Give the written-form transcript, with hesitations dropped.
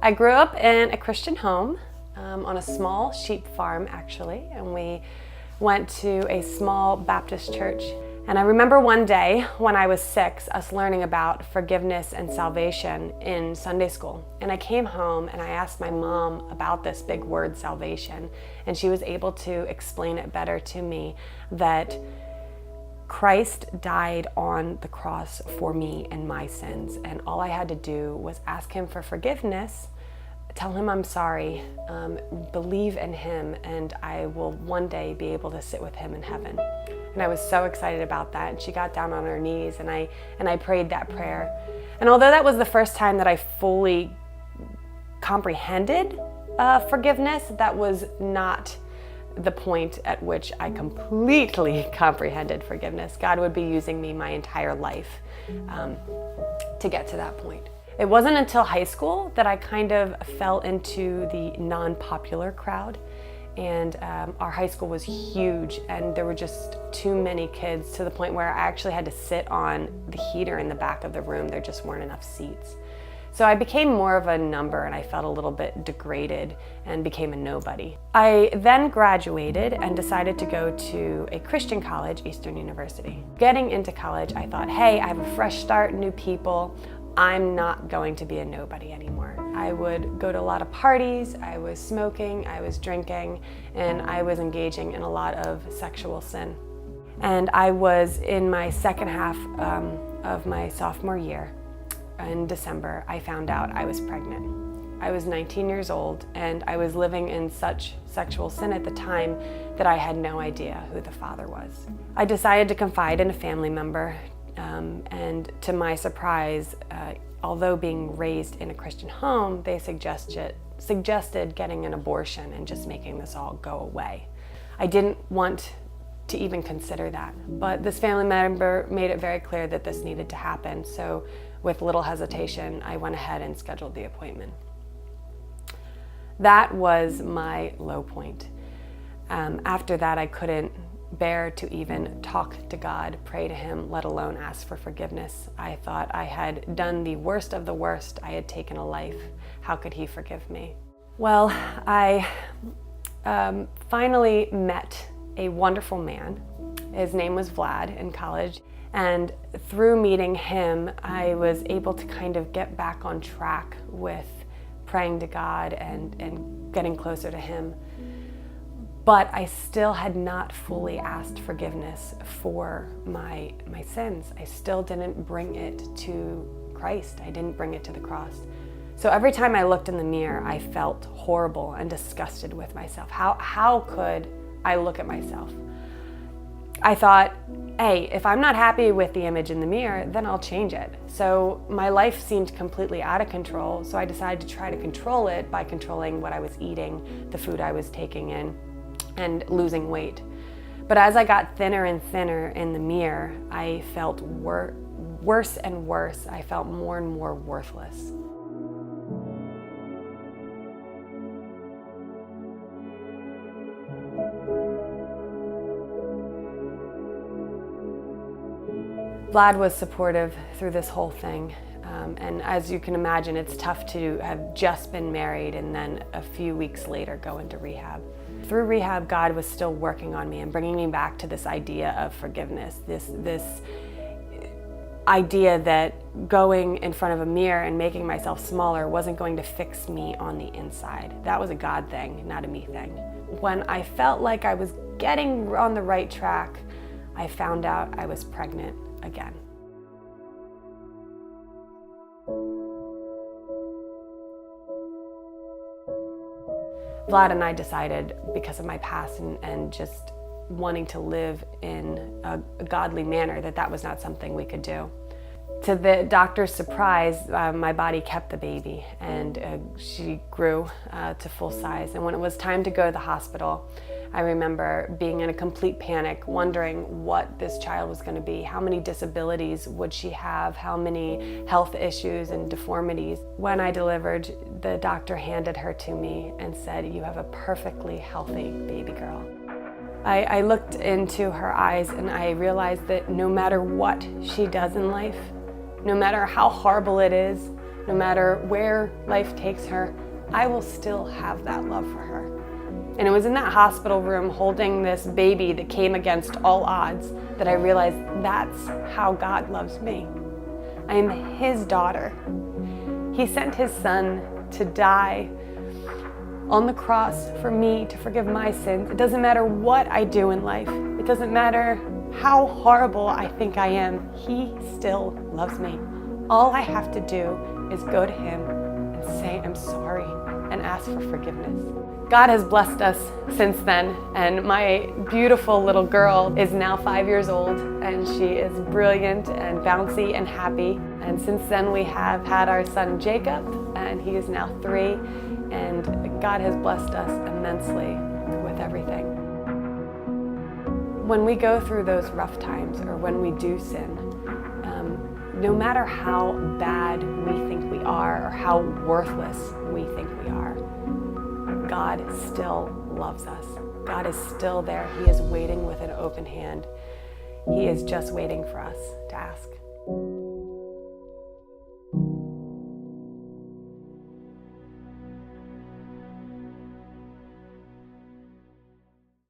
I grew up in a Christian home on a small sheep farm, actually, and we went to a small Baptist church. And I remember one day when I was 6, us learning about forgiveness and salvation in Sunday school. And I came home and I asked my mom about this big word, salvation, and she was able to explain it better to me, that Christ died on the cross for me and my sins, and all I had to do was ask him for forgiveness, tell him I'm sorry, believe in him, and I will one day be able to sit with him in heaven. And I was so excited about that. And she got down on her knees and I prayed that prayer. And although that was the first time that I fully comprehended forgiveness, that was not the point at which I completely comprehended forgiveness. God would be using me my entire life to get to that point. It wasn't until high school that I kind of fell into the non-popular crowd. And our high school was huge, and there were just too many kids, to the point where I actually had to sit on the heater in the back of the room. There just weren't enough seats. So I became more of a number, and I felt a little bit degraded and became a nobody. I then graduated and decided to go to a Christian college, Eastern University. Getting into college, I thought, hey, I have a fresh start, new people. I'm not going to be a nobody anymore. I would go to a lot of parties, I was smoking, I was drinking, and I was engaging in a lot of sexual sin. And I was in my second half of my sophomore year. In December, I found out I was pregnant. I was 19 years old, and I was living in such sexual sin at the time that I had no idea who the father was. I decided to confide in a family member, and to my surprise, although being raised in a Christian home, they suggested getting an abortion and just making this all go away. I didn't want to even consider that, but this family member made it very clear that this needed to happen, so with little hesitation, I went ahead and scheduled the appointment. That was my low point. After that, I couldn't bear to even talk to God, pray to him, let alone ask for forgiveness. I thought I had done the worst of the worst. I had taken a life. How could he forgive me? Well, I finally met a wonderful man. His name was Vlad in college. And through meeting him, I was able to kind of get back on track with praying to God and getting closer to him. But I still had not fully asked forgiveness for my sins. I still didn't bring it to Christ. I didn't bring it to the cross. So every time I looked in the mirror, I felt horrible and disgusted with myself. How could I look at myself? I thought, hey, if I'm not happy with the image in the mirror, then I'll change it. So my life seemed completely out of control, so I decided to try to control it by controlling what I was eating, the food I was taking in, and losing weight. But as I got thinner and thinner in the mirror, I felt worse and worse. I felt more and more worthless. Vlad was supportive through this whole thing. And as you can imagine, it's tough to have just been married and then a few weeks later go into rehab. Through rehab, God was still working on me and bringing me back to this idea of forgiveness, this idea that going in front of a mirror and making myself smaller wasn't going to fix me on the inside. That was a God thing, not a me thing. When I felt like I was getting on the right track, I found out I was pregnant again. Vlad and I decided, because of my past and just wanting to live in a godly manner, that was not something we could do. To the doctor's surprise, my body kept the baby, and she grew to full size. And when it was time to go to the hospital, I remember being in a complete panic, wondering what this child was going to be. How many disabilities would she have? How many health issues and deformities? When I delivered, the doctor handed her to me and said, "You have a perfectly healthy baby girl." I looked into her eyes and I realized that no matter what she does in life, no matter how horrible it is, no matter where life takes her, I will still have that love for her. And it was in that hospital room holding this baby that came against all odds that I realized that's how God loves me. I am His daughter. He sent His Son to die on the cross for me to forgive my sins. It doesn't matter what I do in life. It doesn't matter how horrible I think I am. He still loves me. All I have to do is go to Him and say I'm sorry and ask for forgiveness. God has blessed us since then, and my beautiful little girl is now 5 years old, and she is brilliant and bouncy and happy. And since then we have had our son Jacob, and he is now 3, and God has blessed us immensely with everything. When we go through those rough times, or when we do sin, no matter how bad we think we are or how worthless we think we are, God still loves us. God is still there. He is waiting with an open hand. He is just waiting for us to ask.